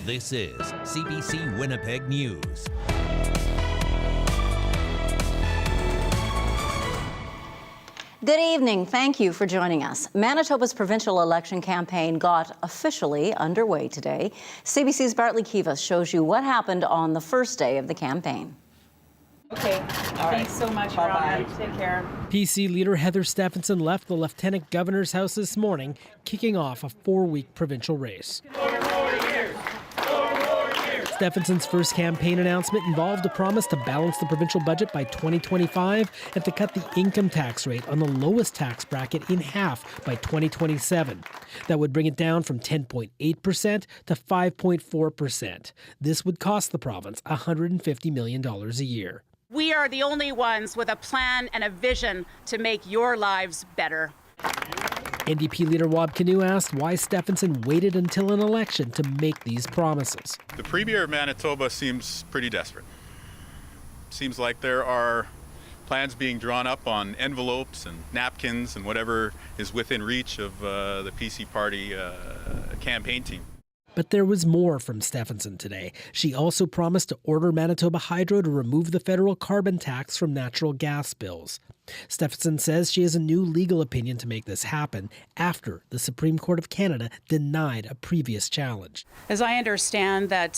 This is CBC Winnipeg News. Good evening. Thank you for joining us. Manitoba's provincial election campaign got officially underway today. CBC's Bartley Kivas shows you what happened on the first day of the campaign. Okay, thanks so much, Your Honor. Take care. PC leader Heather Stephenson left the Lieutenant Governor's house this morning, kicking off a 4-week provincial race. Stephenson's first campaign announcement involved a promise to balance the provincial budget by 2025 and to cut the income tax rate on the lowest tax bracket in half by 2027. That would bring it down from 10.8% to 5.4%. This would cost the province $150 million a year. We are the only ones with a plan and a vision to make your lives better. NDP leader Wab Kinew asked why Stephenson waited until an election to make these promises. The Premier of Manitoba seems pretty desperate. Seems like there are plans being drawn up on envelopes and napkins and whatever is within reach of the PC party campaign team. But there was more from Stephenson today. She also promised to order Manitoba Hydro to remove the federal carbon tax from natural gas bills. Stephenson says she has a new legal opinion to make this happen after the Supreme Court of Canada denied a previous challenge. As I understand that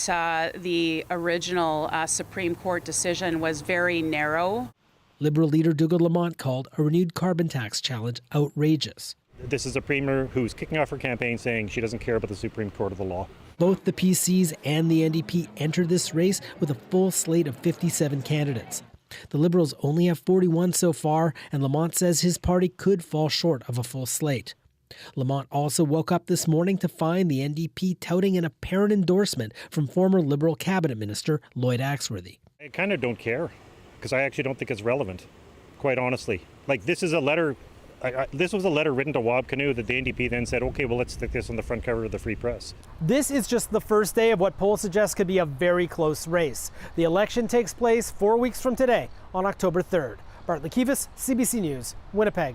the original Supreme Court decision was very narrow. Liberal leader Dougal Lamont called a renewed carbon tax challenge outrageous. This is a premier who's kicking off her campaign saying she doesn't care about the Supreme Court of the law. Both the PCs and the NDP entered this race with a full slate of 57 candidates. The Liberals only have 41 so far, and Lamont says his party could fall short of a full slate. Lamont also woke up this morning to find the NDP touting an apparent endorsement from former Liberal cabinet minister Lloyd Axworthy. I kind of don't care, because I actually don't think it's relevant, quite honestly. Like, this is a letter. This was a letter written to Wab Kinew that the NDP then said, okay, well, let's stick this on the front cover of the Free Press. This is just the first day of what polls suggest could be a very close race. The election takes place 4 weeks from today on October 3rd. Bartley Kivas, CBC News, Winnipeg.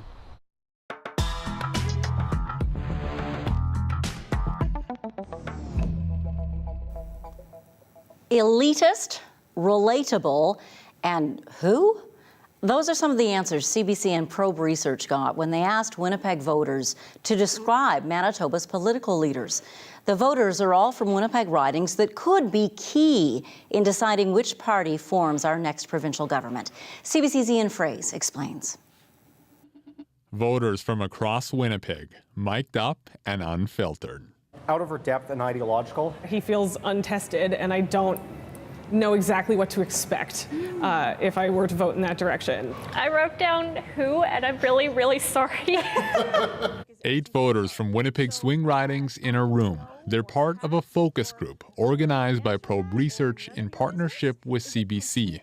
Elitist, relatable, and who? Those are some of the answers CBC and Probe Research got when they asked Winnipeg voters to describe Manitoba's political leaders. The voters are all from Winnipeg ridings that could be key in deciding which party forms our next provincial government. CBC's Ian Fraze explains. Voters from across Winnipeg, mic'd up and unfiltered. Out of her depth and ideological. He feels untested, and I don't know exactly what to expect if I were to vote in that direction. I wrote down who, and I'm really, really sorry. 8 voters from Winnipeg swing ridings in a room. They're part of a focus group organized by Probe Research in partnership with CBC.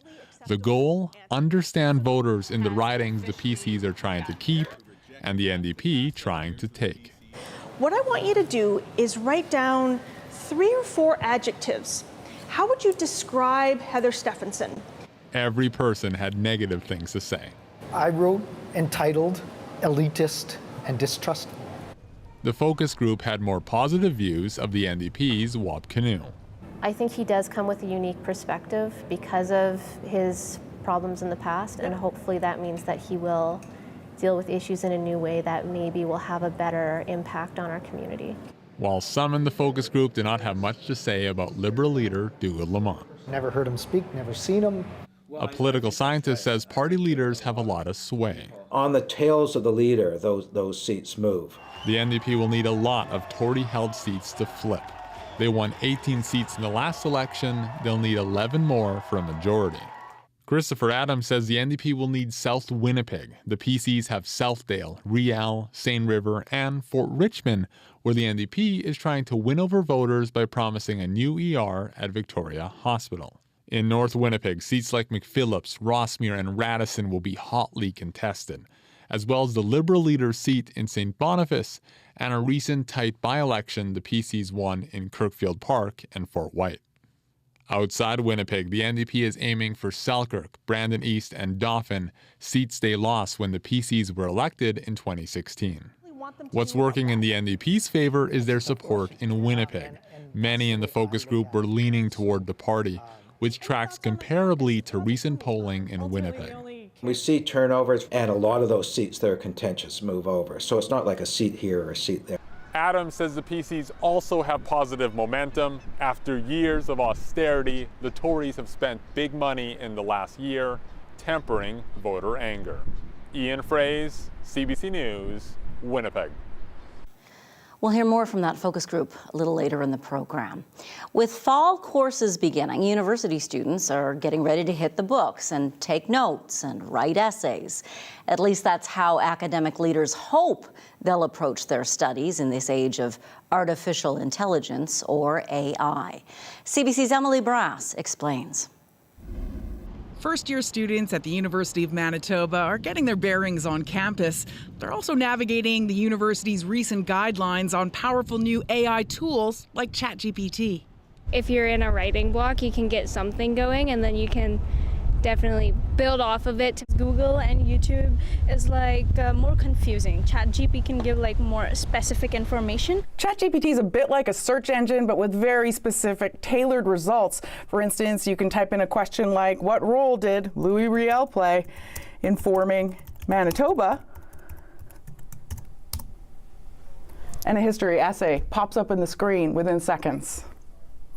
The goal? Understand voters in the ridings the PCs are trying to keep and the NDP trying to take. What I want you to do is write down 3 or 4 adjectives. How would you describe Heather Stephenson? Every person had negative things to say. I wrote entitled, elitist, and distrustful. The focus group had more positive views of the NDP's Wab Kinew. I think he does come with a unique perspective because of his problems in the past, and hopefully that means that he will deal with issues in a new way that maybe will have a better impact on our community. While some in the focus group did not have much to say about Liberal leader Dougal Lamont. Never heard him speak, never seen him. A political scientist says party leaders have a lot of sway. On the tails of the leader, those seats move. The NDP will need a lot of Tory-held seats to flip. They won 18 seats in the last election. They'll need 11 more for a majority. Christopher Adams says the NDP will need South Winnipeg. The PCs have Southdale, Riel, Seine River, and Fort Richmond, where the NDP is trying to win over voters by promising a new ER at Victoria Hospital. In North Winnipeg, seats like McPhillips, Rossmere, and Radisson will be hotly contested, as well as the Liberal leader's seat in St. Boniface and a recent tight by-election the PCs won in Kirkfield Park and Fort White. Outside Winnipeg, the NDP is aiming for Selkirk, Brandon East, and Dauphin, seats they lost when the PCs were elected in 2016. What's working in the NDP's favor is their support in Winnipeg. Many in the focus group were leaning toward the party, which tracks comparably to recent polling in Winnipeg. We see turnovers, and a lot of those seats that are contentious move over. So it's not like a seat here or a seat there. Adam says the PCs also have positive momentum. After years of austerity, the Tories have spent big money in the last year, tempering voter anger. Ian Fraze, CBC News, Winnipeg. We'll hear more from that focus group a little later in the program. With fall courses beginning, university students are getting ready to hit the books and take notes and write essays. At least that's how academic leaders hope they'll approach their studies in this age of artificial intelligence, or AI. CBC's Emily Brass explains. First-year students at the University of Manitoba are getting their bearings on campus. They're also navigating the university's recent guidelines on powerful new AI tools like ChatGPT. If you're in a writing block, you can get something going, and then you can definitely build off of it. Google and YouTube is more confusing. ChatGPT can give more specific information. ChatGPT is a bit like a search engine, but with very specific, tailored results. For instance, you can type in a question like, what role did Louis Riel play in forming Manitoba? And a history essay pops up in the screen within seconds.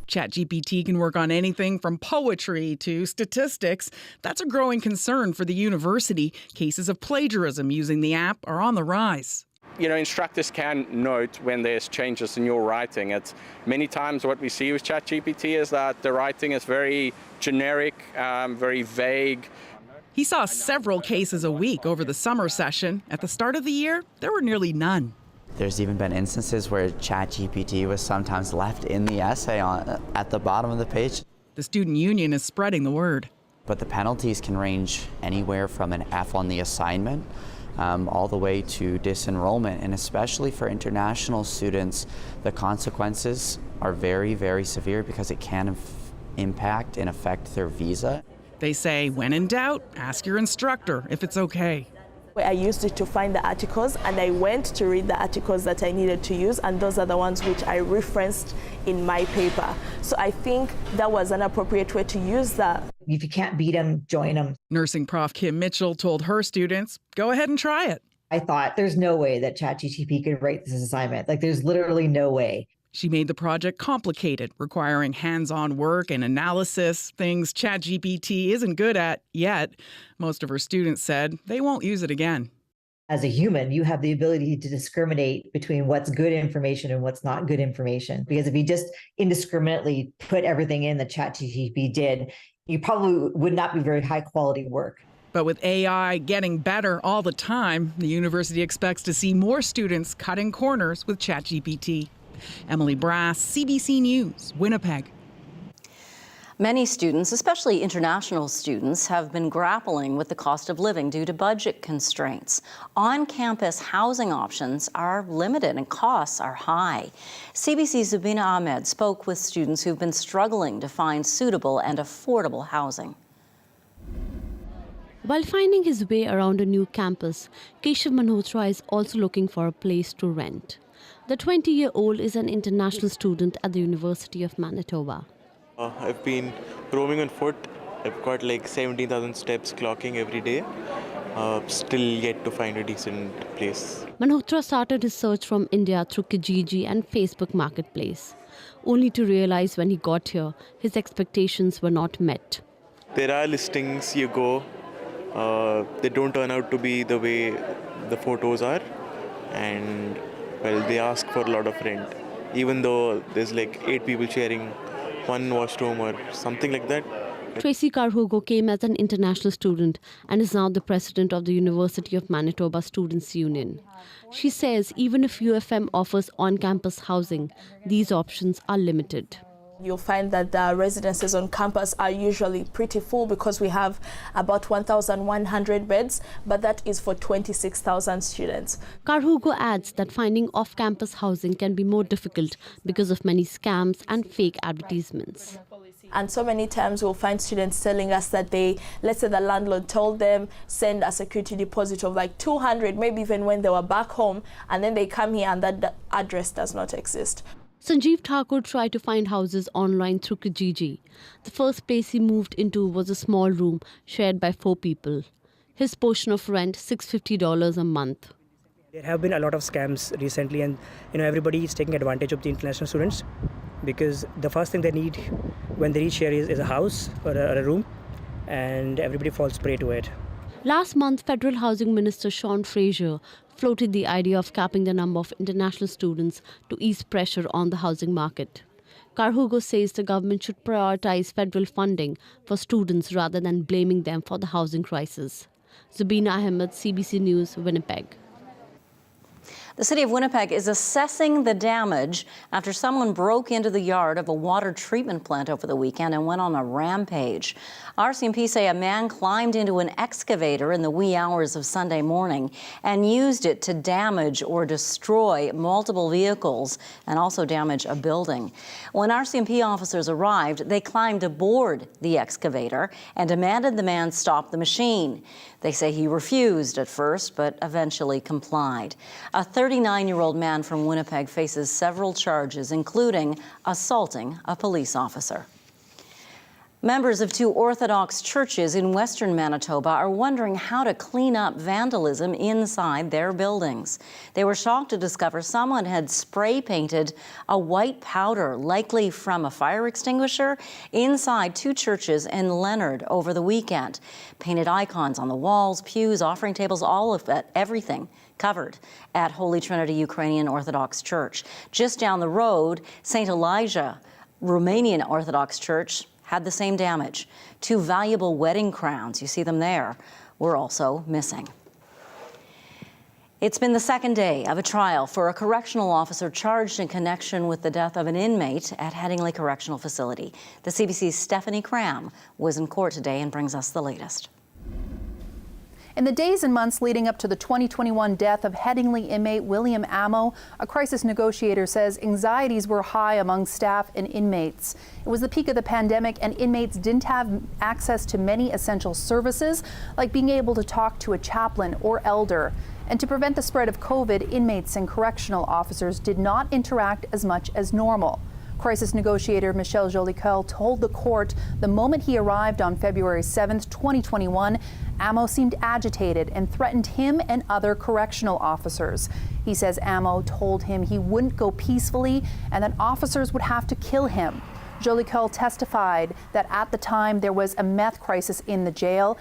ChatGPT can work on anything from poetry to statistics. That's a growing concern for the university. Cases of plagiarism using the app are on the rise. Instructors can note when there's changes in your writing. It's many times what we see with ChatGPT is that the writing is very generic, very vague. He saw several cases a week over the summer session. At the start of the year, there were nearly none. There's even been instances where ChatGPT was sometimes left in the essay at the bottom of the page. The student union is spreading the word. But the penalties can range anywhere from an F on the assignment all the way to disenrollment. And especially for international students, the consequences are very, very severe because it can impact and affect their visa. They say, when in doubt, ask your instructor if it's okay. I used it to find the articles, and I went to read the articles that I needed to use, and those are the ones which I referenced in my paper. So I think that was an appropriate way to use that. If you can't beat them, join them. Nursing prof Kim Mitchell told her students, go ahead and try it. I thought there's no way that ChatGPT could write this assignment. There's literally no way. She made the project complicated, requiring hands-on work and analysis, things ChatGPT isn't good at yet. Most of her students said they won't use it again. As a human, you have the ability to discriminate between what's good information and what's not good information. Because if you just indiscriminately put everything in that ChatGPT did, you probably would not be very high quality work. But with AI getting better all the time, the university expects to see more students cutting corners with ChatGPT. Emily Brass, CBC News, Winnipeg. Many students, especially international students, have been grappling with the cost of living due to budget constraints. On-campus housing options are limited and costs are high. CBC's Zubina Ahmed spoke with students who've been struggling to find suitable and affordable housing. While finding his way around a new campus, Keshav Malhotra is also looking for a place to rent. The 20-year-old is an international student at the University of Manitoba. I've been roaming on foot. I've got 17,000 steps clocking every day. Still yet to find a decent place. Malhotra started his search from India through Kijiji and Facebook Marketplace, only to realize when he got here, his expectations were not met. There are listings, you go, they don't turn out to be the way the photos are, and they ask for a lot of rent, even though there's 8 people sharing one washroom or something like that. Tracy Carhugo came as an international student and is now the president of the University of Manitoba Students' Union. She says even if UFM offers on-campus housing, these options are limited. You'll find that the residences on campus are usually pretty full because we have about 1,100 beds, but that is for 26,000 students. Carhugo adds that finding off-campus housing can be more difficult because of many scams and fake advertisements. And so many times we'll find students telling us that let's say the landlord told them, send a security deposit of 200, maybe even when they were back home, and then they come here and that address does not exist. Sanjeev Thakur tried to find houses online through Kijiji. The first place he moved into was a small room shared by 4 people. His portion of rent, $650 a month. There have been a lot of scams recently, and everybody is taking advantage of the international students because the first thing they need when they reach here is a house or a room, and everybody falls prey to it. Last month, Federal Housing Minister Sean Fraser floated the idea of capping the number of international students to ease pressure on the housing market. Carhugo says the government should prioritize federal funding for students rather than blaming them for the housing crisis. Zubina Ahmed, CBC News, Winnipeg. The city of Winnipeg is assessing the damage after someone broke into the yard of a water treatment plant over the weekend and went on a rampage. RCMP say a man climbed into an excavator in the wee hours of Sunday morning and used it to damage or destroy multiple vehicles and also damage a building. When RCMP officers arrived, they climbed aboard the excavator and demanded the man stop the machine. They say he refused at first, but eventually complied. A 39-year-old man from Winnipeg faces several charges, including assaulting a police officer. Members of 2 Orthodox churches in western Manitoba are wondering how to clean up vandalism inside their buildings. They were shocked to discover someone had spray painted a white powder, likely from a fire extinguisher, inside 2 churches in Leonard over the weekend. Painted icons on the walls, pews, offering tables, all of it, everything covered at Holy Trinity Ukrainian Orthodox Church. Just down the road, St. Elijah Romanian Orthodox Church had the same damage. 2 valuable wedding crowns, you see them there, were also missing. It's been the second day of a trial for a correctional officer charged in connection with the death of an inmate at Headingley Correctional Facility. The CBC's Stephanie Cram was in court today and brings us the latest. In the days and months leading up to the 2021 death of Headingley inmate William Amo, a crisis negotiator says anxieties were high among staff and inmates. It was the peak of the pandemic and inmates didn't have access to many essential services, like being able to talk to a chaplain or elder. And to prevent the spread of COVID, inmates and correctional officers did not interact as much as normal. Crisis negotiator Michel Jolicoeur told the court the moment he arrived on February 7th, 2021, Amo seemed agitated and threatened him and other correctional officers. He says Amo told him he wouldn't go peacefully and that officers would have to kill him. Jolicoeur testified that at the time there was a meth crisis in the jail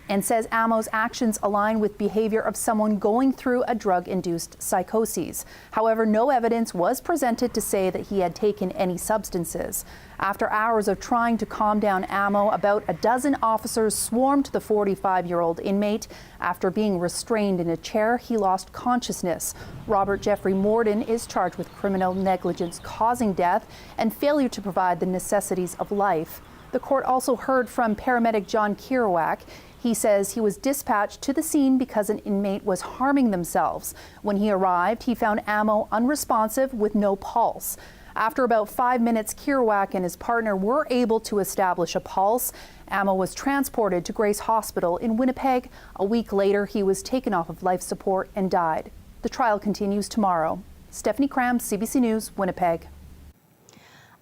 and says Amo's actions align with behavior of someone going through a drug-induced psychosis. However, no evidence was presented to say that he had taken any substances. After hours of trying to calm down Amo, about a dozen officers swarmed the 45-year-old inmate. After being restrained in a chair, he lost consciousness. Robert Jeffrey Morden is charged with criminal negligence causing death and failure to provide the necessities of life. The court also heard from paramedic John Kirawak. He says he was dispatched to the scene because an inmate was harming themselves. When he arrived, he found Amo unresponsive with no pulse. After about 5 minutes, Kirawak and his partner were able to establish a pulse. Amo was transported to Grace Hospital in Winnipeg. A week later, he was taken off of life support and died. The trial continues tomorrow. Stephanie Cram, CBC News, Winnipeg.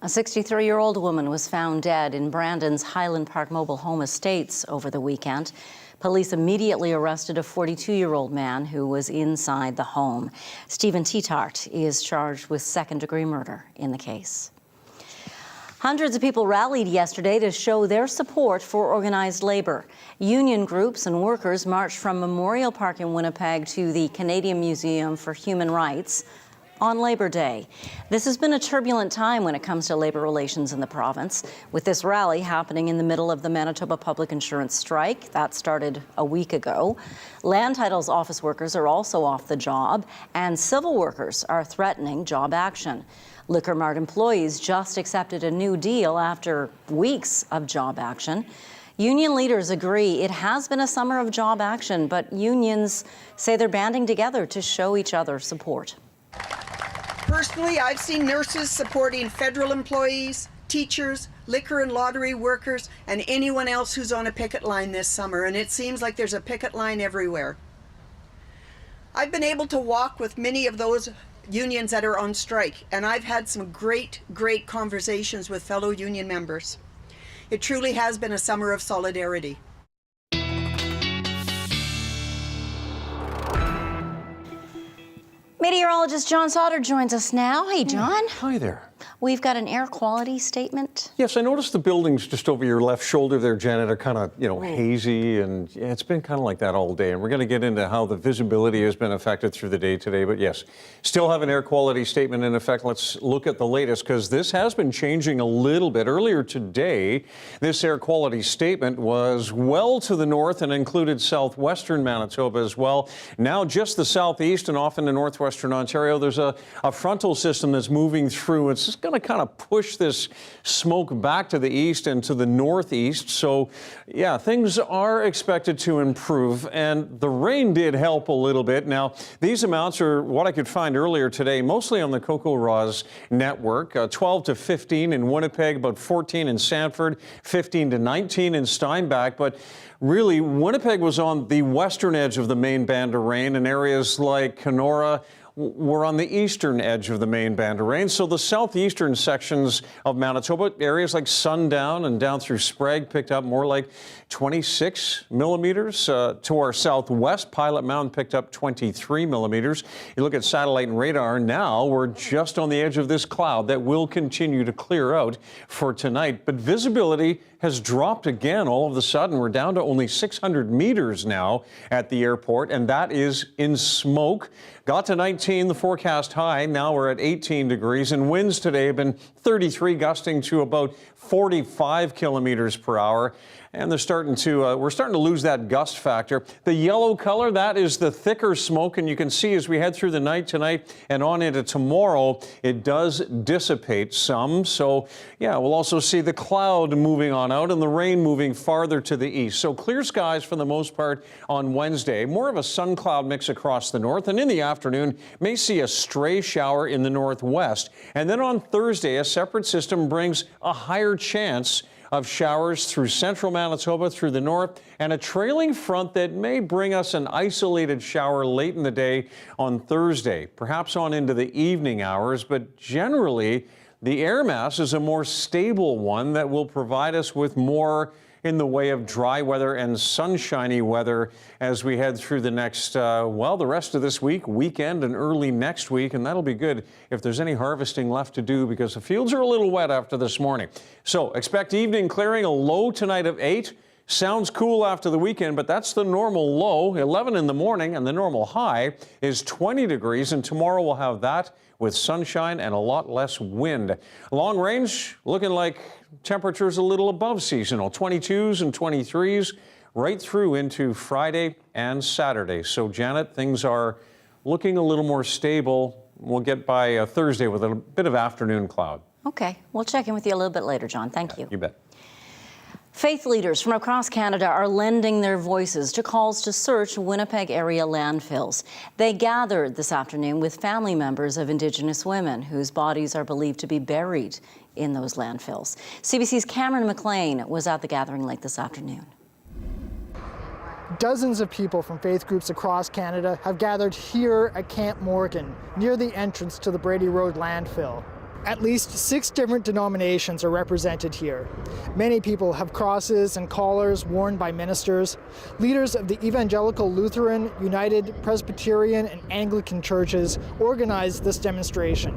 A 63-year-old woman was found dead in Brandon's Highland Park Mobile Home Estates over the weekend. Police immediately arrested a 42-year-old man who was inside the home. Stephen Titart is charged with second-degree murder in the case. Hundreds of people rallied yesterday to show their support for organized labor. Union groups and workers marched from Memorial Park in Winnipeg to the Canadian Museum for Human Rights on Labor Day. This has been a turbulent time when it comes to labor relations in the province, with this rally happening in the middle of the Manitoba public insurance strike. That started a week ago. Land titles office workers are also off the job, and civil workers are threatening job action. Liquor Mart employees just accepted a new deal after weeks of job action. Union leaders agree it has been a summer of job action, but unions say they're banding together to show each other support. Personally, I've seen nurses supporting federal employees, teachers, liquor and lottery workers, and anyone else who's on a picket line this summer, and it seems like there's a picket line everywhere. I've been able to walk with many of those unions that are on strike, and I've had some great conversations with fellow union members. It truly has been a summer of solidarity. Meteorologist John Sauter joins us now. Hey, John. Hi there. We've got an air quality statement. Yes, I noticed the buildings just over your left shoulder there, Janet, are kind of, hazy, and it's been kind of like that all day. And we're going to get into how the visibility has been affected through the day today. But yes, still have an air quality statement in effect. Let's look at the latest, because this has been changing a little bit. Earlier today, this air quality statement was well to the north and included southwestern Manitoba as well. Now just the southeast and off into northwestern Ontario, there's a frontal system that's moving through. It's just going to kind of push this smoke back to the east and to the northeast. So yeah, things are expected to improve, and the rain did help a little bit. Now, these amounts are what I could find earlier today, mostly on the Coco-Roz network, 12 to 15 in Winnipeg, about 14 in Sanford, 15 to 19 in Steinbach. But really, Winnipeg was on the western edge of the main band of rain, and areas like Kenora were on the eastern edge of the main band of rain. So the southeastern sections of Manitoba, areas like Sundown and down through Sprague, picked up more like 26 millimeters. To our southwest, Pilot Mountain picked up 23 millimeters. You look at satellite and radar now, we're just on the edge of this cloud that will continue to clear out for tonight. But visibility has dropped again all of a sudden. We're down to only 600 meters now at the airport, and that is in smoke. Got to 19, the forecast high. Now we're at 18 degrees, and winds today have been 33, gusting to about 45 kilometers per hour. And we're starting to lose that gust factor. The yellow color, that is the thicker smoke, and you can see as we head through the night tonight and on into tomorrow, it does dissipate some. So yeah, we'll also see the cloud moving on out and the rain moving farther to the east. So clear skies for the most part on Wednesday. More of a sun cloud mix across the north, and in the afternoon may see a stray shower in the northwest. And then on Thursday, a separate system brings a higher chance of showers through central Manitoba, through the north, and a trailing front that may bring us an isolated shower late in the day on Thursday, perhaps on into the evening hours. But generally, the air mass is a more stable one that will provide us with more in the way of dry weather and sunshiny weather as we head through the next, the rest of this week, weekend, and early next week. And that'll be good if there's any harvesting left to do, because the fields are a little wet after this morning. So expect evening clearing, a low tonight of 8. Sounds cool after the weekend, but that's the normal low, 11 in the morning, and the normal high is 20 degrees. And tomorrow we'll have that with sunshine and a lot less wind. Long range, looking like temperatures a little above seasonal, 22s and 23s right through into Friday and Saturday. So Janet, things are looking a little more stable. We'll get by Thursday with a bit of afternoon cloud. Okay, we'll check in with you a little bit later, John. Thank you. You bet. Faith leaders from across Canada are lending their voices to calls to search Winnipeg area landfills. They gathered this afternoon with family members of Indigenous women whose bodies are believed to be buried in those landfills. CBC's Cameron McLean was at the gathering late this afternoon. Dozens of people from faith groups across Canada have gathered here at Camp Morgan, near the entrance to the Brady Road landfill. At least 6 different denominations are represented here. Many people have crosses and collars worn by ministers. Leaders of the Evangelical Lutheran, United, Presbyterian, and Anglican churches organized this demonstration.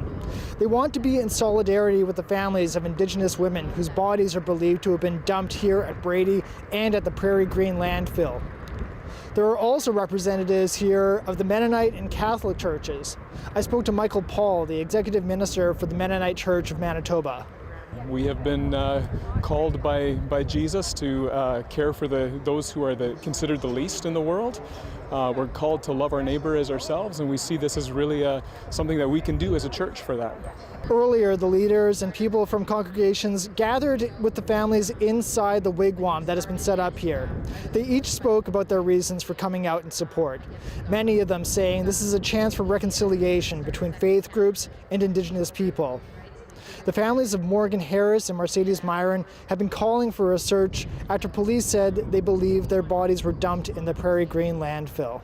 They want to be in solidarity with the families of Indigenous women whose bodies are believed to have been dumped here at Brady and at the Prairie Green landfill. There are also representatives here of the Mennonite and Catholic churches. I spoke to Michael Paul, the executive minister for the Mennonite Church of Manitoba. We have been called by Jesus to care for those who are considered the least in the world. We're called to love our neighbor as ourselves, and we see this as really something that we can do as a church for that. Earlier, the leaders and people from congregations gathered with the families inside the wigwam that has been set up here. They each spoke about their reasons for coming out in support, many of them saying this is a chance for reconciliation between faith groups and Indigenous people. The families of Morgan Harris and Mercedes Myron have been calling for a search after police said they believe their bodies were dumped in the Prairie Green landfill.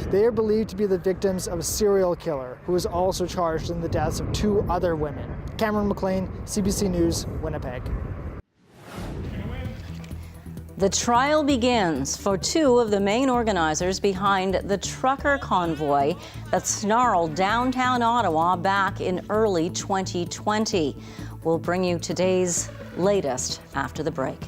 They are believed to be the victims of a serial killer who is also charged in the deaths of 2 other women. Cameron McLean, CBC News, Winnipeg. The trial begins for 2 of the main organizers behind the trucker convoy that snarled downtown Ottawa back in early 2020. We'll bring you today's latest after the break.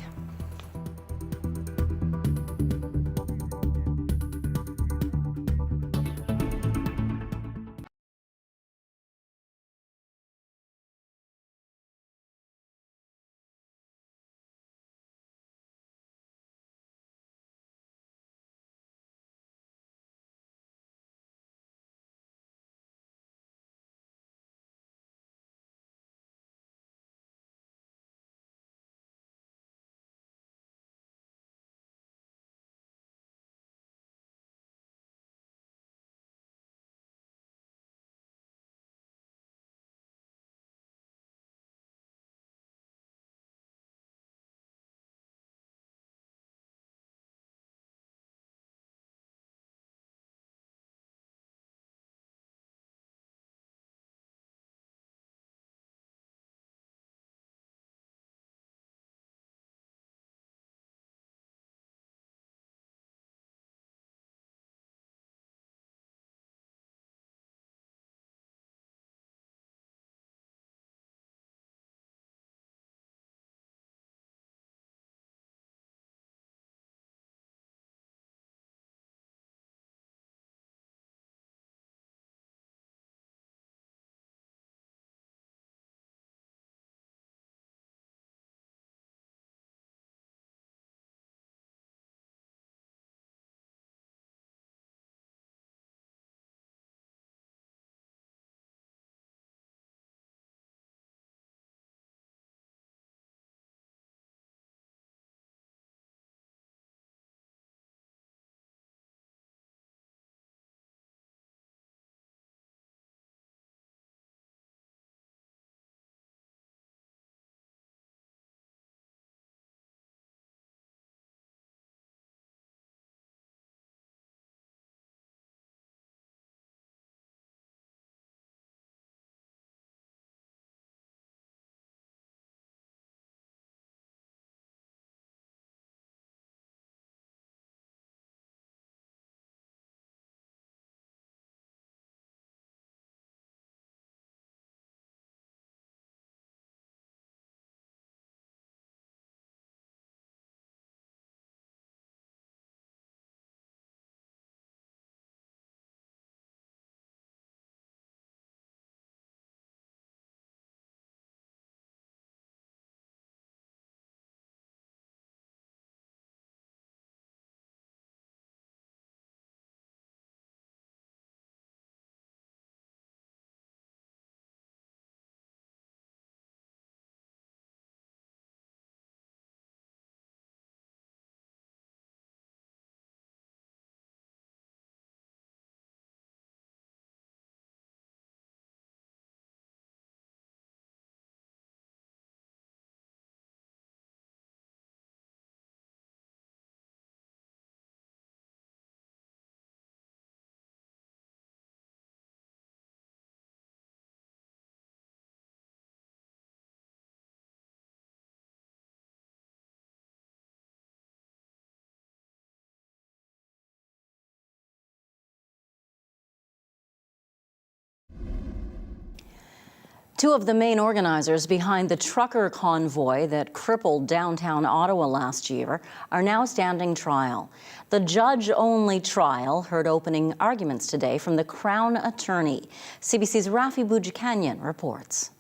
Two of the main organizers behind the trucker convoy that crippled downtown Ottawa last year are now standing trial. The judge-only trial heard opening arguments today from the Crown Attorney. CBC's Rafi Boudjikanian reports.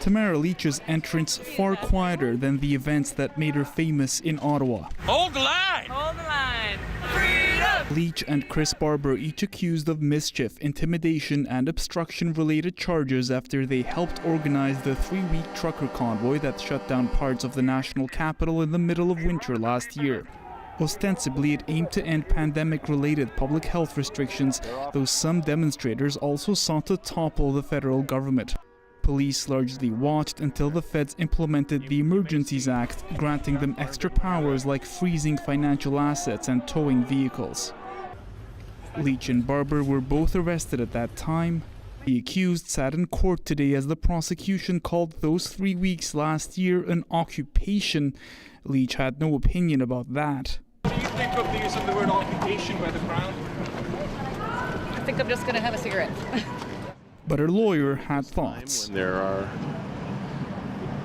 Tamara Leach's entrance far quieter than the events that made her famous in Ottawa. Hold the line! Hold the line! Freedom! Leach and Chris Barber each accused of mischief, intimidation, and obstruction-related charges after they helped organize the 3-week trucker convoy that shut down parts of the national capital in the middle of winter last year. Ostensibly, it aimed to end pandemic-related public health restrictions, though some demonstrators also sought to topple the federal government. Police largely watched until the feds implemented the Emergencies Act, granting them extra powers like freezing financial assets and towing vehicles. Leach and Barber were both arrested at that time. The accused sat in court today as the prosecution called those 3 weeks last year an occupation. Leach had no opinion about that. What do you think of the use of the word occupation by the Crown? I think I'm just going to have a cigarette. But her lawyer had thoughts. When there are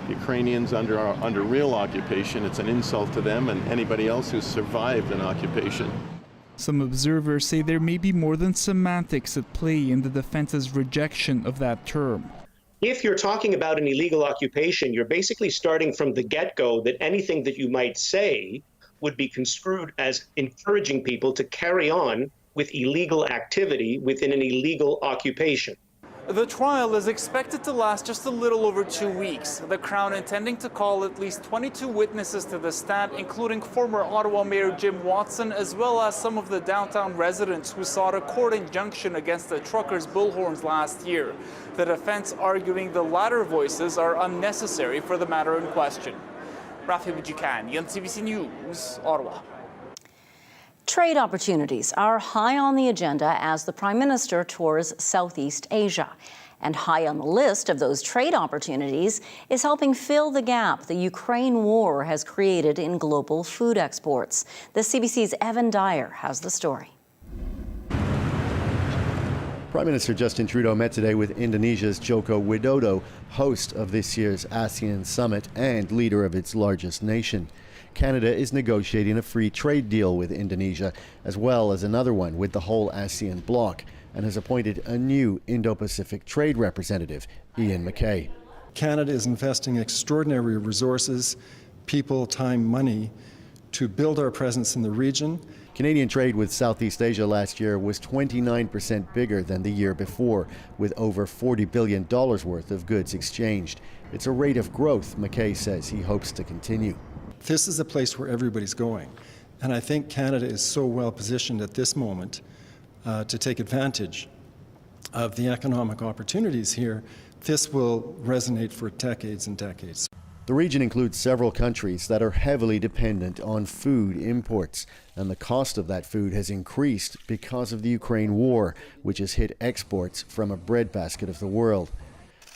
Ukrainians under real occupation, it's an insult to them and anybody else who's survived an occupation. Some observers say there may be more than semantics at play in the defense's rejection of that term. If you're talking about an illegal occupation, you're basically starting from the get-go that anything that you might say would be construed as encouraging people to carry on with illegal activity within an illegal occupation. The trial is expected to last just a little over 2 weeks. The Crown intending to call at least 22 witnesses to the stand, including former Ottawa Mayor Jim Watson, as well as some of the downtown residents who sought a court injunction against the truckers' bullhorns last year. The defense arguing the latter voices are unnecessary for the matter in question. Rafi Bujikani, CBC News, Ottawa. Trade opportunities are high on the agenda as the Prime Minister tours Southeast Asia. And high on the list of those trade opportunities is helping fill the gap the Ukraine war has created in global food exports. The CBC's Evan Dyer has the story. Prime Minister Justin Trudeau met today with Indonesia's Joko Widodo, host of this year's ASEAN summit and leader of its largest nation. Canada is negotiating a free trade deal with Indonesia, as well as another one with the whole ASEAN bloc, and has appointed a new Indo-Pacific trade representative, Ian MacKay. Canada is investing extraordinary resources, people, time, money, to build our presence in the region. Canadian trade with Southeast Asia last year was 29% bigger than the year before, with over $40 billion worth of goods exchanged. It's a rate of growth MacKay says he hopes to continue. This is a place where everybody's going. And I think Canada is so well positioned at this moment to take advantage of the economic opportunities here. This will resonate for decades and decades. The region includes several countries that are heavily dependent on food imports, and the cost of that food has increased because of the Ukraine war, which has hit exports from a breadbasket of the world.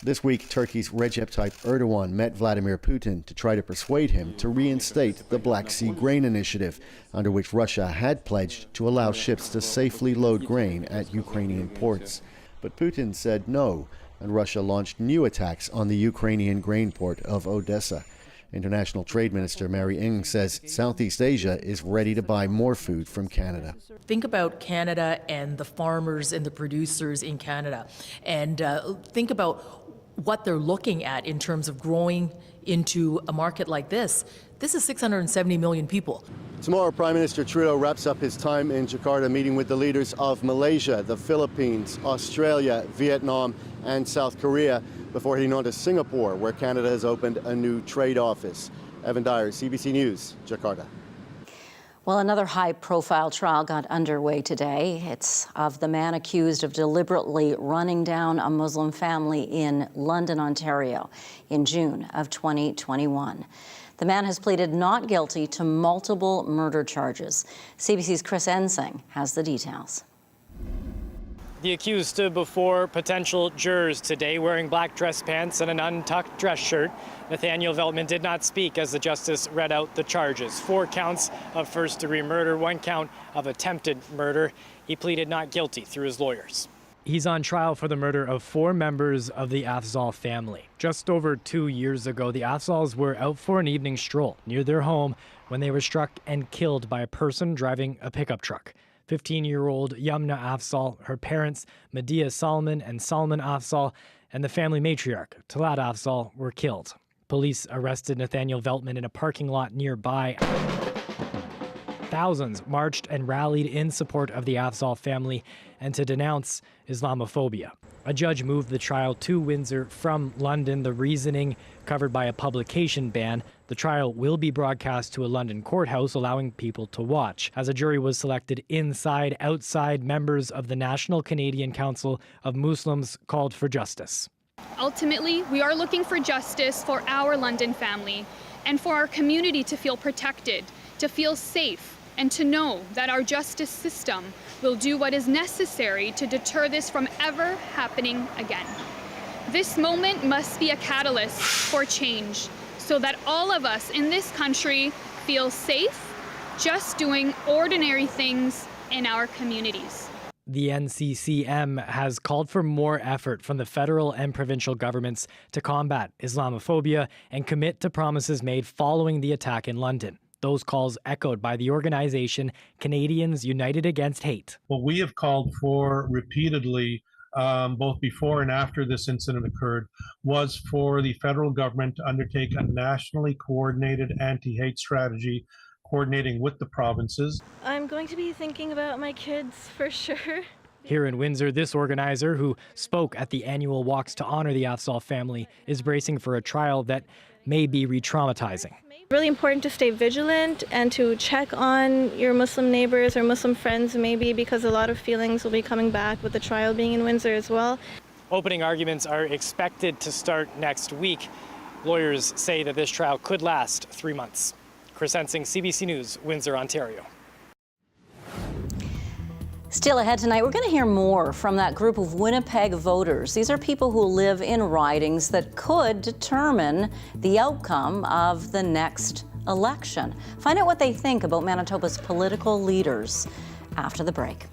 This week, Turkey's Recep Tayyip Erdogan met Vladimir Putin to try to persuade him to reinstate the Black Sea Grain Initiative, under which Russia had pledged to allow ships to safely load grain at Ukrainian ports. But Putin said no, and Russia launched new attacks on the Ukrainian grain port of Odessa. International Trade Minister Mary Ng says Southeast Asia is ready to buy more food from Canada. Think about Canada and the farmers and the producers in Canada, and think about what they're looking at in terms of growing into a market like this. This is 670 million people. Tomorrow, Prime Minister Trudeau wraps up his time in Jakarta meeting with the leaders of Malaysia, the Philippines, Australia, Vietnam, and South Korea before heading on to Singapore, where Canada has opened a new trade office. Evan Dyer, CBC News, Jakarta. Well, another high-profile trial got underway today. It's of the man accused of deliberately running down a Muslim family in London, Ontario, in June of 2021. The man has pleaded not guilty to multiple murder charges. CBC's Chris Ensing has the details. The accused stood before potential jurors today wearing black dress pants and an untucked dress shirt. Nathaniel Veltman did not speak as the justice read out the charges. 4 counts of first-degree murder, 1 count of attempted murder. He pleaded not guilty through his lawyers. He's on trial for the murder of 4 members of the Afzal family. Just over 2 years ago, the Afzals were out for an evening stroll near their home when they were struck and killed by a person driving a pickup truck. 15-year-old Yumna Afzal, her parents, Medea Salman and Salman Afzal, and the family matriarch, Talat Afzal, were killed. Police arrested Nathaniel Veltman in a parking lot nearby. Thousands marched and rallied in support of the Afzal family and to denounce Islamophobia. A judge moved the trial to Windsor from London, the reasoning covered by a publication ban. The trial will be broadcast to a London courthouse, allowing people to watch. As a jury was selected inside, outside, members of the National Canadian Council of Muslims called for justice. Ultimately, we are looking for justice for our London family and for our community to feel protected, to feel safe, and to know that our justice system will do what is necessary to deter this from ever happening again. This moment must be a catalyst for change so that all of us in this country feel safe just doing ordinary things in our communities. The NCCM has called for more effort from the federal and provincial governments to combat Islamophobia and commit to promises made following the attack in London. Those calls echoed by the organization Canadians United Against Hate. What we have called for repeatedly, both before and after this incident occurred, was for the federal government to undertake a nationally coordinated anti-hate strategy, coordinating with the provinces. I'm going to be thinking about my kids for sure. Here in Windsor, this organizer, who spoke at the annual walks to honor the Afzaal family, is bracing for a trial that may be re-traumatizing. Really important to stay vigilant and to check on your Muslim neighbors or Muslim friends maybe, because a lot of feelings will be coming back with the trial being in Windsor as well. Opening arguments are expected to start next week. Lawyers say that this trial could last 3 months. Chris Ensing, CBC News, Windsor, Ontario. Still ahead tonight, we're going to hear more from that group of Winnipeg voters. These are people who live in ridings that could determine the outcome of the next election. Find out what they think about Manitoba's political leaders after the break.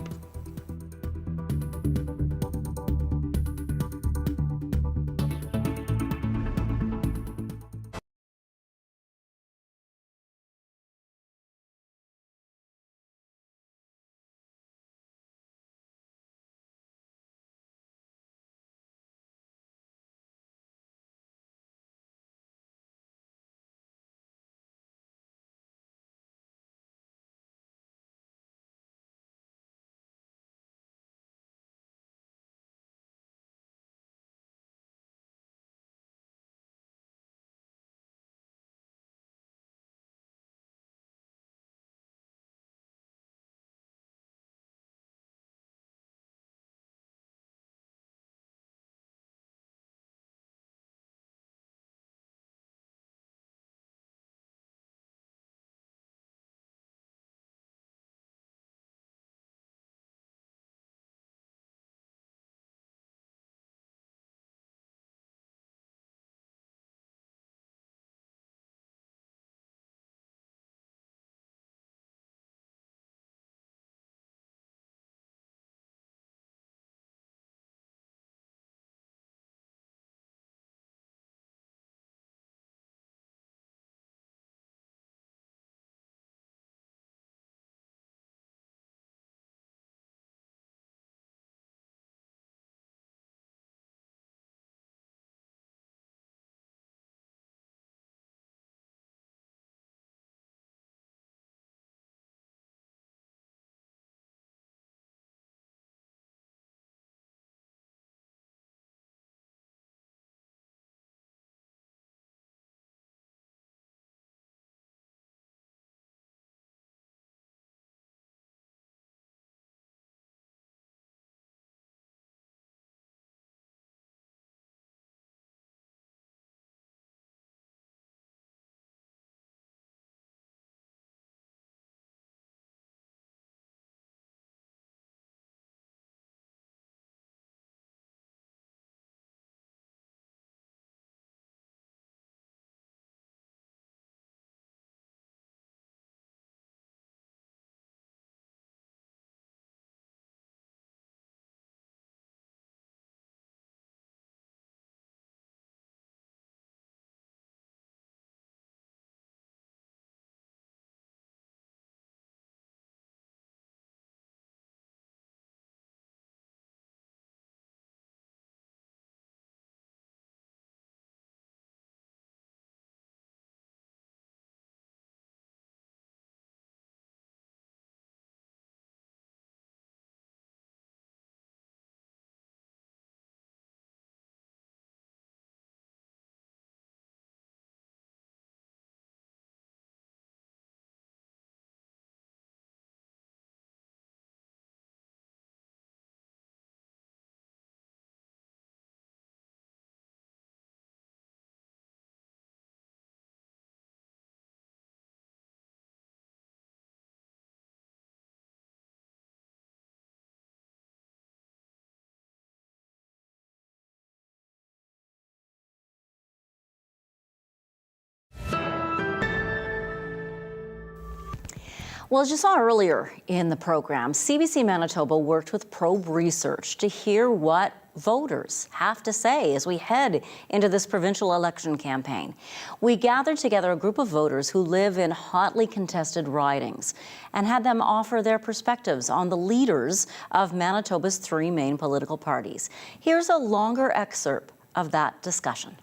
Well, as you saw earlier in the program, CBC Manitoba worked with Probe Research to hear what voters have to say as we head into this provincial election campaign. We gathered together a group of voters who live in hotly contested ridings and had them offer their perspectives on the leaders of Manitoba's three main political parties. Here's a longer excerpt of that discussion.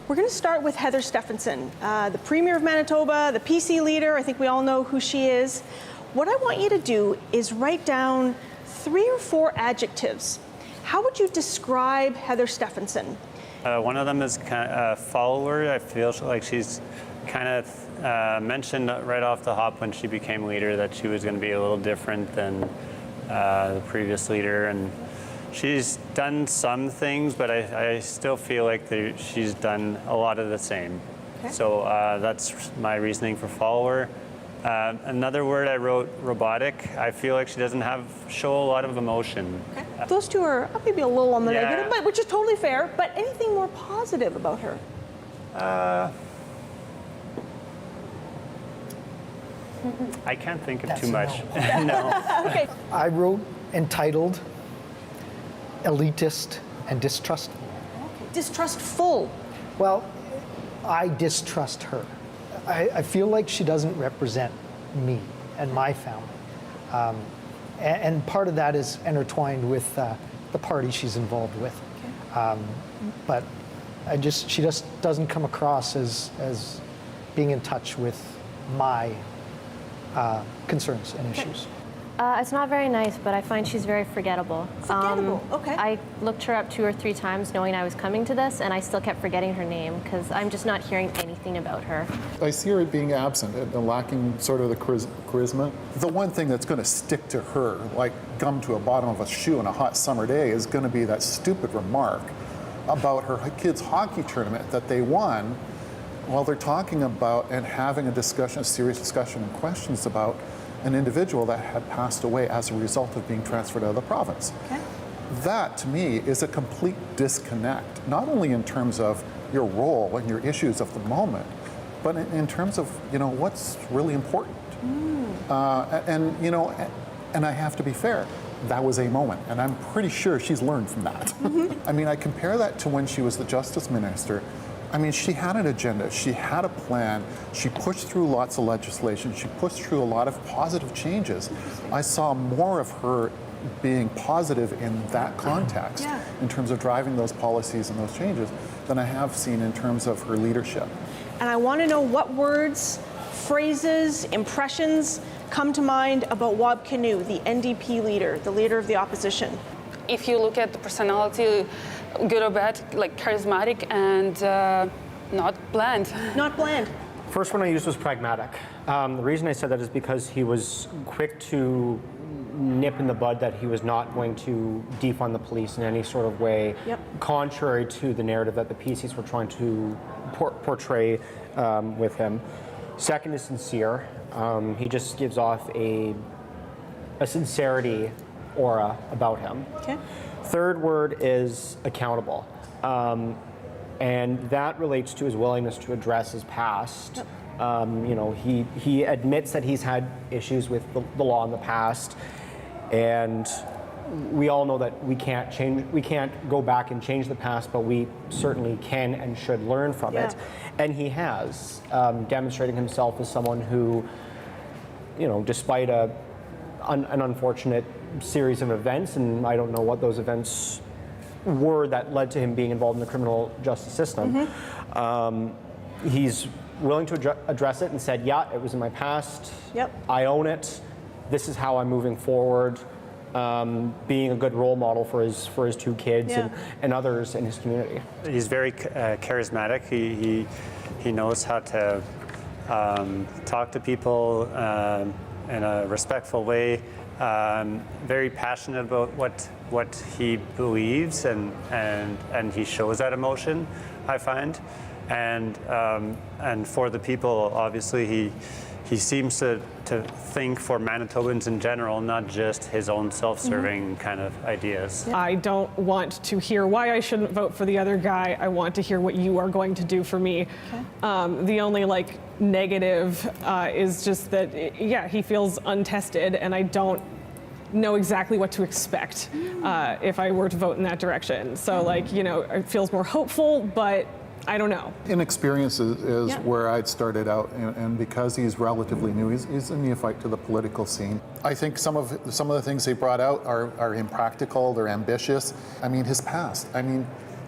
We're going to start with Heather Stephenson, the Premier of Manitoba, the PC leader. I think we all know who she is. What I want you to do is write down 3 or 4 adjectives. How would you describe Heather Stephenson? One of them is kind of a follower. I feel like she's kind of mentioned right off the hop when she became leader that she was going to be a little different than the previous leader. And she's done some things, but I still feel like she's done a lot of the same. Okay. So that's my reasoning for follower. Another word I wrote, robotic. I feel like she doesn't show a lot of emotion. Okay. Those two are maybe a little on the negative, but which is totally fair. But anything more positive about her? I can't think of too much. No. Okay. I wrote entitled, elitist, and distrustful. Okay. Distrustful. Well, I distrust her. I feel like she doesn't represent me and my family. And part of that is intertwined with the party she's involved with. Okay. But she just doesn't come across as being in touch with my concerns and issues. It's not very nice, but I find she's very forgettable. Forgettable, okay. I looked her up 2 or 3 times knowing I was coming to this, and I still kept forgetting her name because I'm just not hearing anything about her. I see her being absent and lacking sort of the charisma. The one thing that's going to stick to her, like gum to a bottom of a shoe on a hot summer day, is going to be that stupid remark about her kids' hockey tournament that they won while they're talking about and having a serious discussion and questions about an individual that had passed away as a result of being transferred out of the province. Okay. That, to me, is a complete disconnect, not only in terms of your role and your issues of the moment, but in terms of, what's really important. And I have to be fair, that was a moment, and I'm pretty sure she's learned from that. I mean, I compare that to when she was the Justice Minister. I mean, she had an agenda, she had a plan, she pushed through lots of legislation, she pushed through a lot of positive changes. I saw more of her being positive in that context, in terms of driving those policies and those changes, than I have seen in terms of her leadership. And I want to know what words, phrases, impressions come to mind about Wab Kinew, the NDP leader, the leader of the opposition. If you look at the personality, good or bad, like charismatic and not bland. Not bland. First one I used was pragmatic. The reason I said that is because he was quick to nip in the bud that he was not going to defund the police in any sort of way, contrary to the narrative that the PCs were trying to portray with him. Second is sincere. He just gives off a sincerity aura about him. Okay. Third word is accountable. And that relates to his willingness to address his past. He admits that he's had issues with the law in the past, and we all know that we can't go back and change the past, but we certainly can and should learn from it. And he has, demonstrating himself as someone who, despite an unfortunate series of events, and I don't know what those events were that led to him being involved in the criminal justice system. He's willing to address it and said, yeah, it was in my past. I own it. This is how I'm moving forward. Being a good role model for his 2 kids and others in his community. He's very charismatic. He knows how to talk to people in a respectful way. Very passionate about what he believes, and he shows that emotion, I find. And for the people, obviously, he seems to think for Manitobans in general, not just his own self-serving kind of ideas. I don't want to hear why I shouldn't vote for the other guy. I want to hear what you are going to do for me. The only negative is just that, yeah, he feels untested, and I don't know exactly what to expect if I were to vote in that direction. So it feels more hopeful, but I don't know. Inexperience is where I'd started out, and because he's relatively new, he's a neophyte to the political scene. I think some of the things they brought out are impractical, they're ambitious. I mean, his past. I mean,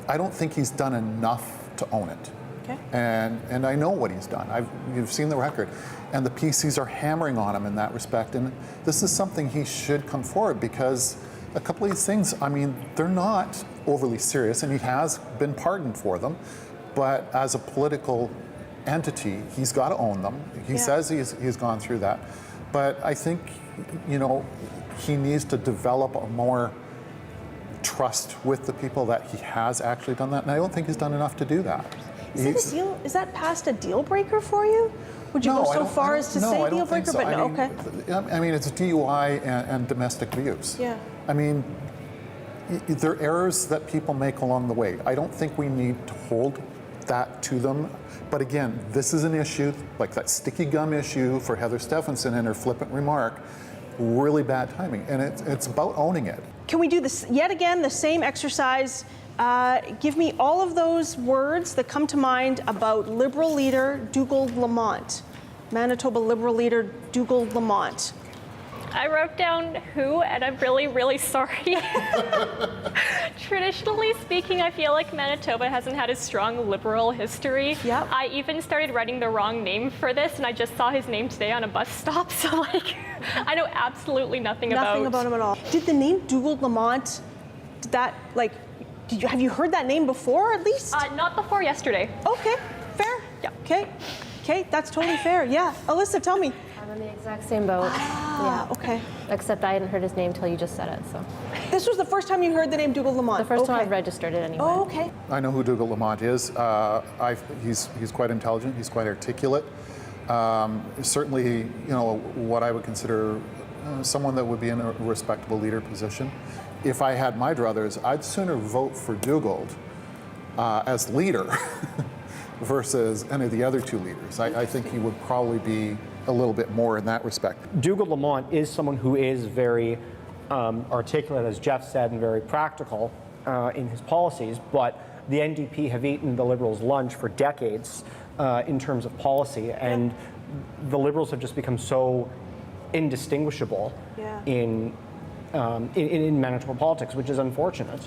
I don't think he's done enough to own it. Okay. And I know what he's done. You've seen the record. And the PCs are hammering on him in that respect. And this is something he should come forward, because a couple of these things, I mean, they're not overly serious, and he has been pardoned for them. But as a political entity, he's got to own them. He says he's gone through that. But I think, he needs to develop a more trust with the people that he has actually done that. And I don't think he's done enough to do that. Is that past a deal breaker for you? Would you go so far as to say deal breaker? So. But no, okay. I mean, it's DUI and domestic abuse. Yeah. I mean, there are errors that people make along the way. I don't think we need to hold that to them. But again, this is an issue, like that sticky gum issue for Heather Stephenson and her flippant remark, really bad timing. And it's about owning it. Can we do this yet again, the same exercise? Give me all of those words that come to mind about Liberal leader Dougald Lamont. Manitoba Liberal leader Dougald Lamont. I wrote down who, and I'm really, really sorry. Traditionally speaking, I feel like Manitoba hasn't had a strong Liberal history. Yep. I even started writing the wrong name for this, and I just saw his name today on a bus stop, so I know absolutely nothing about him at all. Did the name Dougald Lamont, have you heard that name before at least? Not before yesterday. Okay, fair. Yeah. Okay, that's totally fair. Yeah. Alyssa, tell me. I'm in the exact same boat. Okay. Except I hadn't heard his name until you just said it, so. This was the first time you heard the name Dougald Lamont? The first time I've registered it anyway. Oh, okay. I know who Dougald Lamont is. He's quite intelligent, he's quite articulate. Certainly, what I would consider someone that would be in a respectable leader position. If I had my druthers, I'd sooner vote for Dougald as leader versus any of the other two leaders. I think he would probably be a little bit more in that respect. Dougald Lamont is someone who is very articulate, as Jeff said, and very practical in his policies, but the NDP have eaten the Liberals' lunch for decades in terms of policy, and the Liberals have just become so indistinguishable in Manitoba politics, which is unfortunate.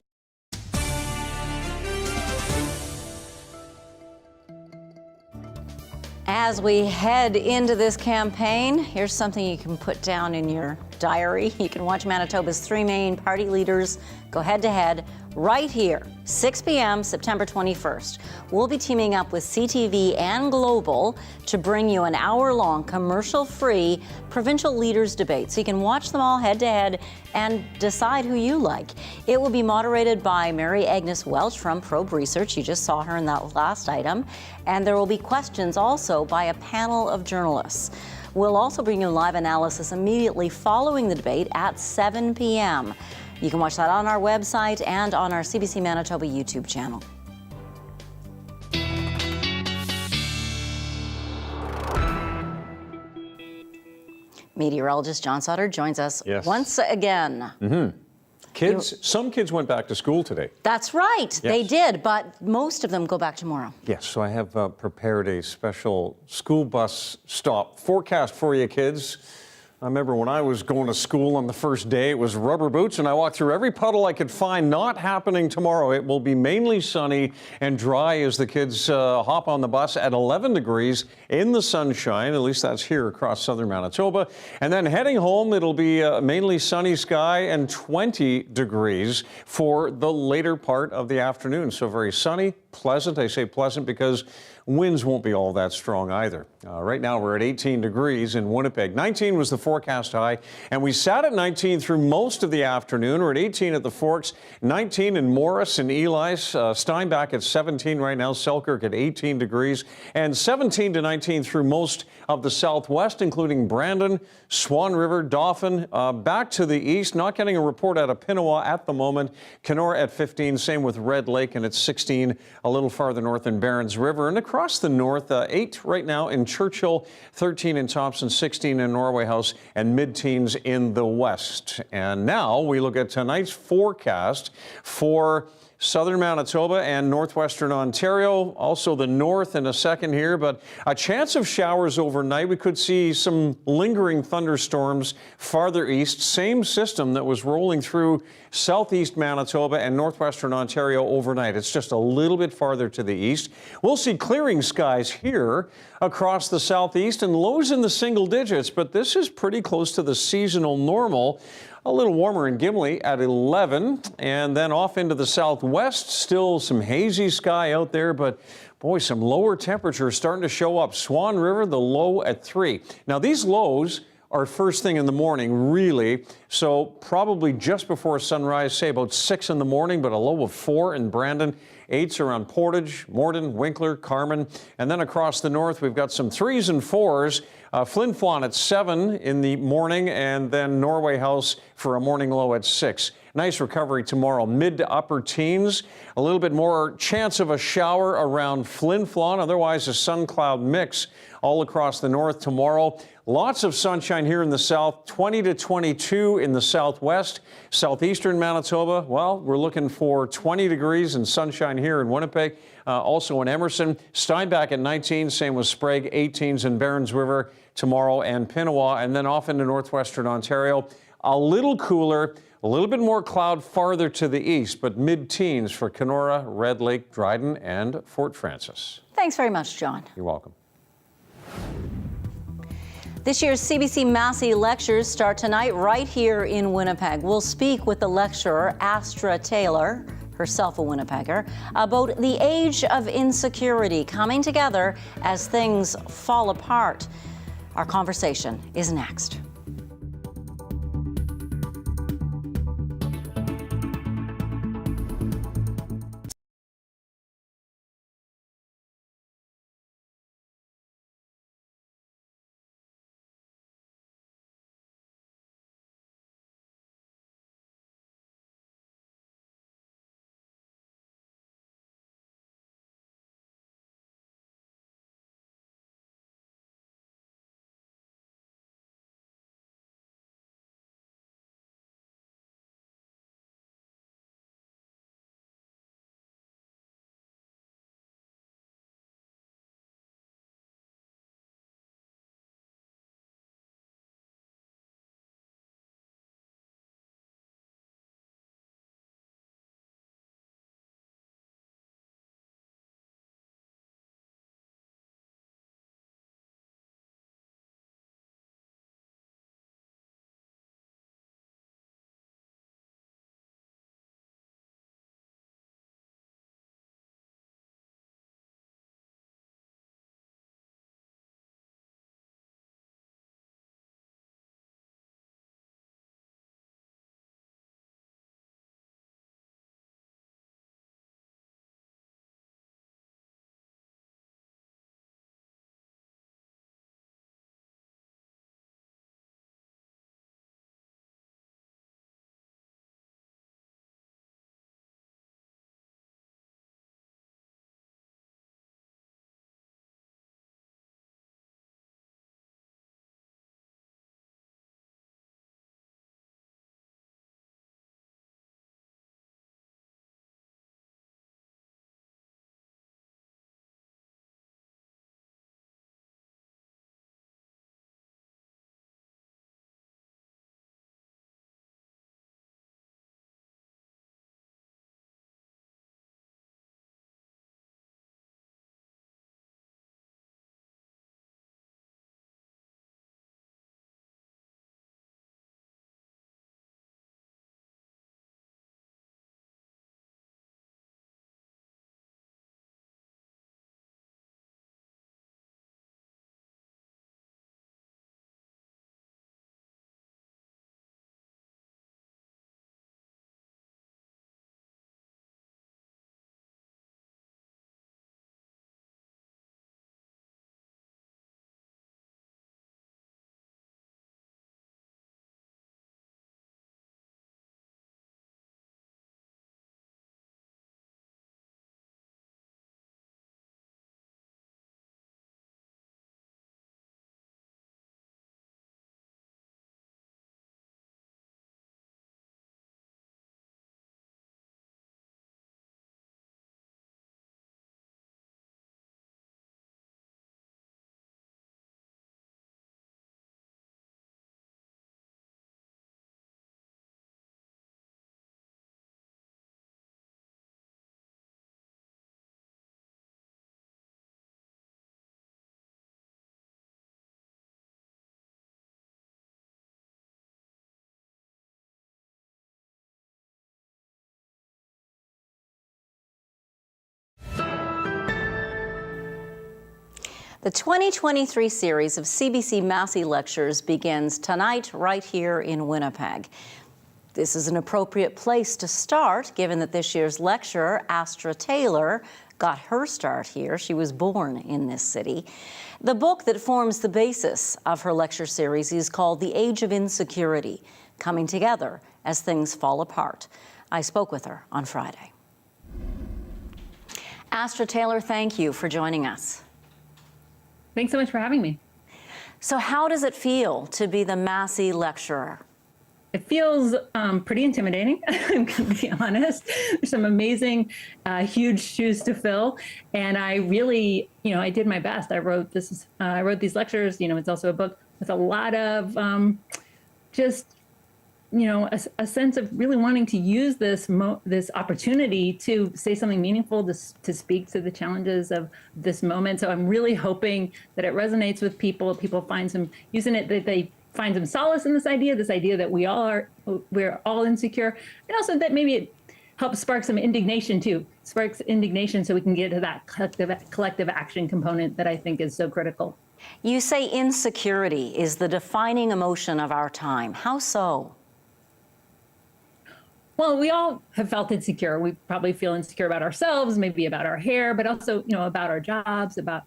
As we head into this campaign, here's something you can put down in your diary. You can watch Manitoba's three main party leaders go head-to-head right here, 6 p.m., September 21st. We'll be teaming up with CTV and Global to bring you an hour-long, commercial-free provincial leaders debate, so you can watch them all head-to-head and decide who you like. It will be moderated by Mary Agnes Welch from Probe Research. You just saw her in that last item. And there will be questions also by a panel of journalists. We'll also bring you live analysis immediately following the debate at 7 p.m. You can watch that on our website and on our CBC Manitoba YouTube channel. Meteorologist John Sutter joins us once again. Some kids went back to school today. That's right, they did, but most of them go back tomorrow. Yes, so I have prepared a special school bus stop forecast for you kids. I remember when I was going to school on the first day, it was rubber boots, and I walked through every puddle I could find. Not happening tomorrow. It will be mainly sunny and dry as the kids hop on the bus at 11 degrees in the sunshine. At least that's here across southern Manitoba. And then heading home, it'll be mainly sunny sky and 20 degrees for the later part of the afternoon. So very sunny pleasant. I say pleasant because winds won't be all that strong either. Right now we're at 18 degrees in Winnipeg. 19 was the forecast high, and we sat at 19 through most of the afternoon. We're at 18 at the Forks, 19 in Morris and Eli's, Steinbach at 17 right now, Selkirk at 18 degrees, and 17 to 19 through most of the southwest, including Brandon, Swan River, Dauphin. Back to the east, not getting a report out of Pinawa at the moment. Kenora at 15, same with Red Lake, and it's 16 a little farther north in Barons River. And across the north, 8 right now in Churchill, 13 in Thompson, 16 in Norway House, and mid-teens in the west. And now we look at tonight's forecast for southern Manitoba and northwestern Ontario, also the north in a second here, but a chance of showers overnight. We could see some lingering thunderstorms farther east. Same system that was rolling through southeast Manitoba and northwestern Ontario overnight. It's just a little bit farther to the east. We'll see clearing skies here across the southeast and lows in the single digits, but this is pretty close to the seasonal normal. A little warmer in Gimli at 11, and then off into the southwest, still some hazy sky out there, but boy, some lower temperatures starting to show up. Swan River, the low at 3. Now, these lows are first thing in the morning, really, so probably just before sunrise, say about 6 in the morning, but a low of 4 in Brandon. 8s around Portage, Morden, Winkler, Carman, and then across the north, we've got some 3s and 4s. Flin Flon at 7 in the morning, and then Norway House for a morning low at 6. Nice recovery tomorrow, mid to upper teens. A little bit more chance of a shower around Flin Flon, otherwise a sun cloud mix all across the north tomorrow. Lots of sunshine here in the south, 20 to 22 in the southwest. Southeastern Manitoba, well, we're looking for 20 degrees and sunshine here in Winnipeg. Also in Emerson, Steinbach at 19, same with Sprague, 18s in Barons River tomorrow, and Pinawa, and then off into northwestern Ontario. A little cooler, a little bit more cloud farther to the east, but mid-teens for Kenora, Red Lake, Dryden, and Fort Frances. Thanks very much, John. You're welcome. This year's CBC Massey Lectures start tonight right here in Winnipeg. We'll speak with the lecturer, Astra Taylor, herself a Winnipegger, about the age of insecurity coming together as things fall apart. Our conversation is next. The 2023 series of CBC Massey Lectures begins tonight right here in Winnipeg. This is an appropriate place to start, given that this year's lecturer, Astra Taylor, got her start here. She was born in this city. The book that forms the basis of her lecture series is called The Age of Insecurity, Coming Together as Things Fall Apart. I spoke with her on Friday. Astra Taylor, thank you for joining us. Thanks so much for having me. So how does it feel to be the Massey lecturer? It feels pretty intimidating, I'm going to be honest. There's some amazing, huge shoes to fill. And I really, I did my best. I wrote these lectures. It's also a book with a lot of a sense of really wanting to use this opportunity to say something meaningful, to speak to the challenges of this moment. So I'm really hoping that it resonates with people. People find some using it, that they find some solace in this idea that we're all insecure, and also that maybe it helps spark some indignation too. Sparks indignation so we can get to that collective action component that I think is so critical. You say insecurity is the defining emotion of our time. How so? Well, we all have felt insecure. We probably feel insecure about ourselves, maybe about our hair, but also, about our jobs, about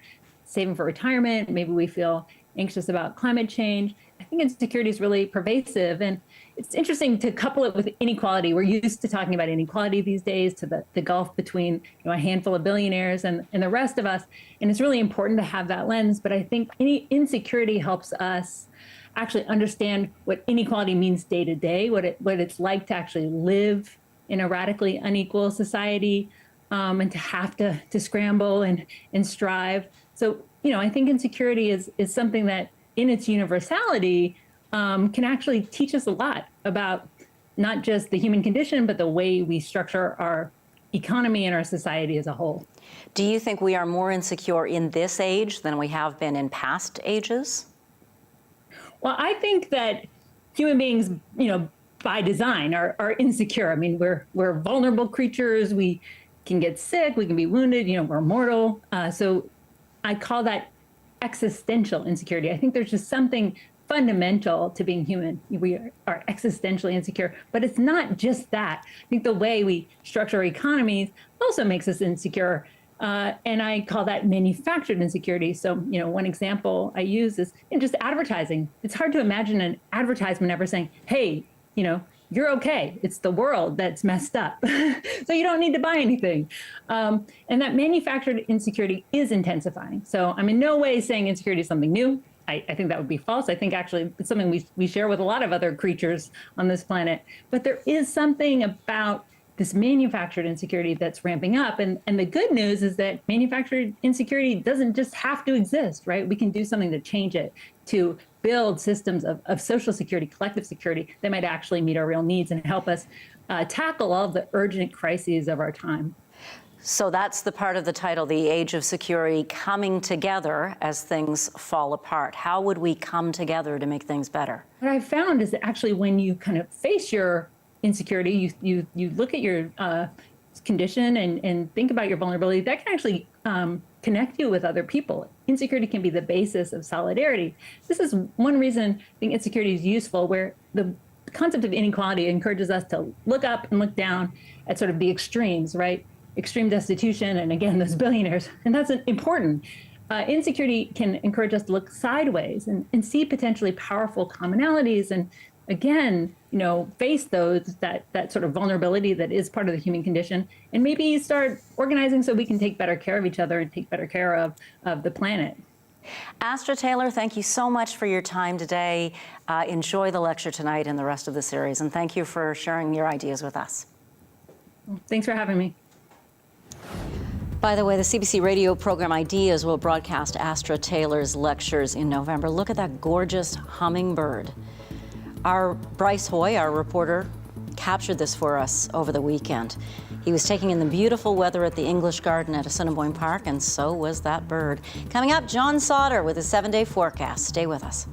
saving for retirement. Maybe we feel anxious about climate change. I think insecurity is really pervasive, and it's interesting to couple it with inequality. We're used to talking about inequality these days, to the gulf between a handful of billionaires and the rest of us, and it's really important to have that lens. But I think insecurity helps us actually understand what inequality means day to day, what it's like to actually live in a radically unequal society, and to have to scramble and strive. So, I think insecurity is something that in its universality can actually teach us a lot about not just the human condition, but the way we structure our economy and our society as a whole. Do you think we are more insecure in this age than we have been in past ages? Well, I think that human beings, by design are insecure. I mean, we're vulnerable creatures. We can get sick. We can be wounded. We're mortal. So I call that existential insecurity. I think there's just something fundamental to being human. We are existentially insecure, but it's not just that. I think the way we structure our economies also makes us insecure. And I call that manufactured insecurity. So, one example I use is just advertising. It's hard to imagine an advertisement ever saying, hey, you're okay. It's the world that's messed up. So you don't need to buy anything. And that manufactured insecurity is intensifying. So I'm in no way saying insecurity is something new. I think that would be false. I think actually it's something we share with a lot of other creatures on this planet. But there is something about this manufactured insecurity that's ramping up. And the good news is that manufactured insecurity doesn't just have to exist, right? We can do something to change it, to build systems of social security, collective security that might actually meet our real needs and help us tackle all of the urgent crises of our time. So that's the part of the title, The Age of Security, Coming Together as Things Fall Apart. How would we come together to make things better? What I've found is that actually when you kind of face your insecurity, you look at your condition and think about your vulnerability, that can actually connect you with other people. Insecurity can be the basis of solidarity. This is one reason I think insecurity is useful, where the concept of inequality encourages us to look up and look down at sort of the extremes, right? Extreme destitution, and again, those billionaires. And that's important. Insecurity can encourage us to look sideways and see potentially powerful commonalities, and again, face that sort of vulnerability that is part of the human condition, and maybe start organizing so we can take better care of each other and take better care of the planet. Astra Taylor, thank you so much for your time today. Enjoy the lecture tonight and the rest of the series, and thank you for sharing your ideas with us. Thanks for having me. By the way, the CBC radio program Ideas will broadcast Astra Taylor's lectures in November. Look at that gorgeous hummingbird. Our Bryce Hoy, our reporter, captured this for us over the weekend. He was taking in the beautiful weather at the English Garden at Assiniboine Park, and so was that bird. Coming up, John Sauter with his 7-day forecast. Stay with us.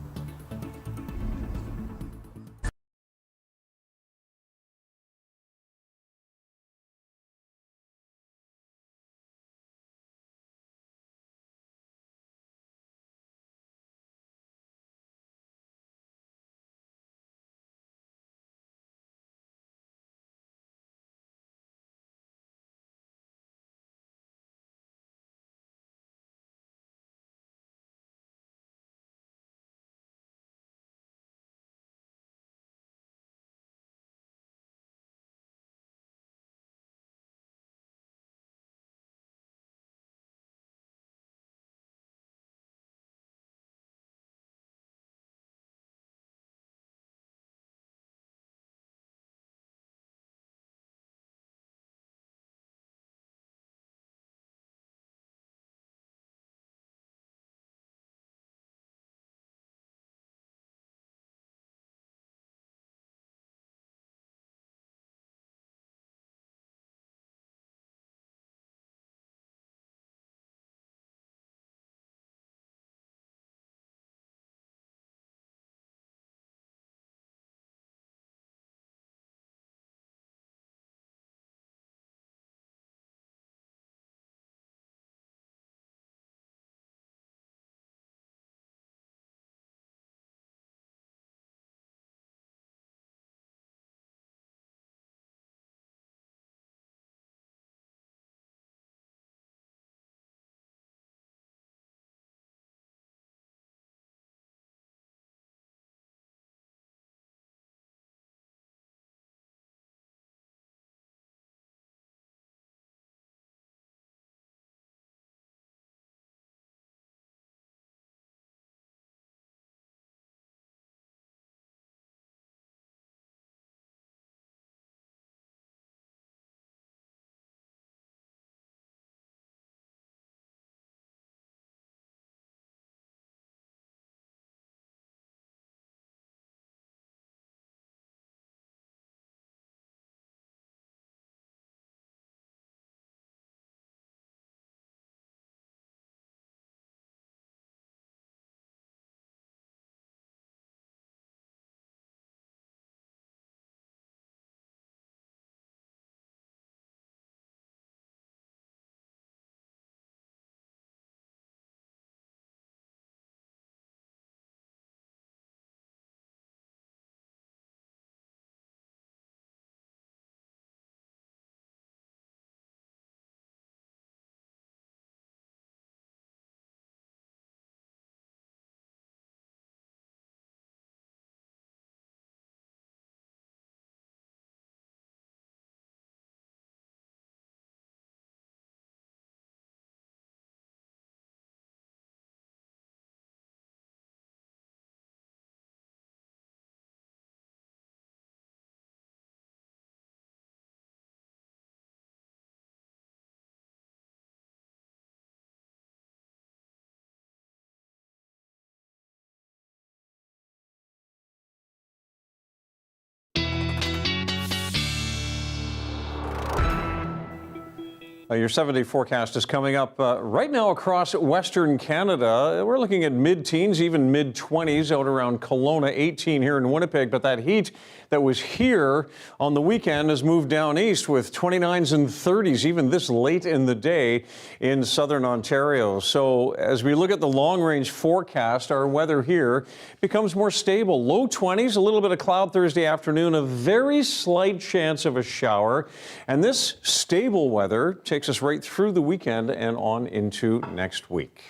Your 7-day forecast is coming up right now across Western Canada. We're looking at mid-teens, even mid-20s out around Kelowna, 18 here in Winnipeg. But that heat that was here on the weekend has moved down east with 29s and 30s, even this late in the day in southern Ontario. So as we look at the long-range forecast, our weather here becomes more stable. Low 20s, a little bit of cloud Thursday afternoon, a very slight chance of a shower. And this stable weather takes us right through the weekend and on into next week.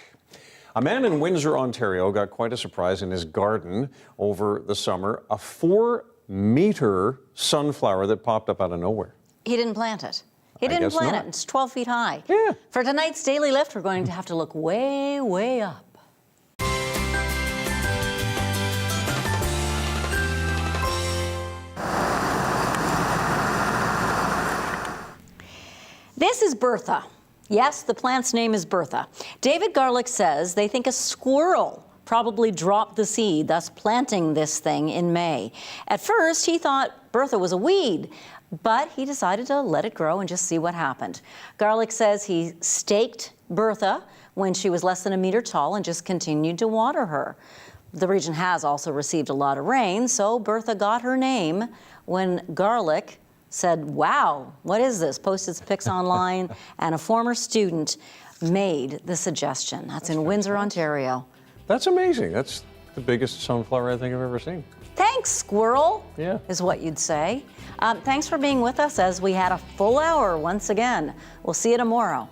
A man in Windsor, Ontario got quite a surprise in his garden over the summer, a 4-meter sunflower that popped up out of nowhere. He didn't plant it. He I didn't guess plant not. it. It's 12 feet high. Yeah. For tonight's Daily Lift, we're going to have to look way, way up. This is Bertha. Yes, the plant's name is Bertha. David Garlick says they think a squirrel probably dropped the seed, thus planting this thing in May. At first, he thought Bertha was a weed, but he decided to let it grow and just see what happened. Garlick says he staked Bertha when she was less than a meter tall and just continued to water her. The region has also received a lot of rain, so Bertha got her name when Garlick said, "Wow, what is this?" Posted pics online, and a former student made the suggestion. That's in Windsor, Ontario. That's amazing. That's the biggest sunflower I think I've ever seen. Thanks, squirrel, Yeah. is what you'd say. Thanks for being with us as we had a full hour once again. We'll see you tomorrow.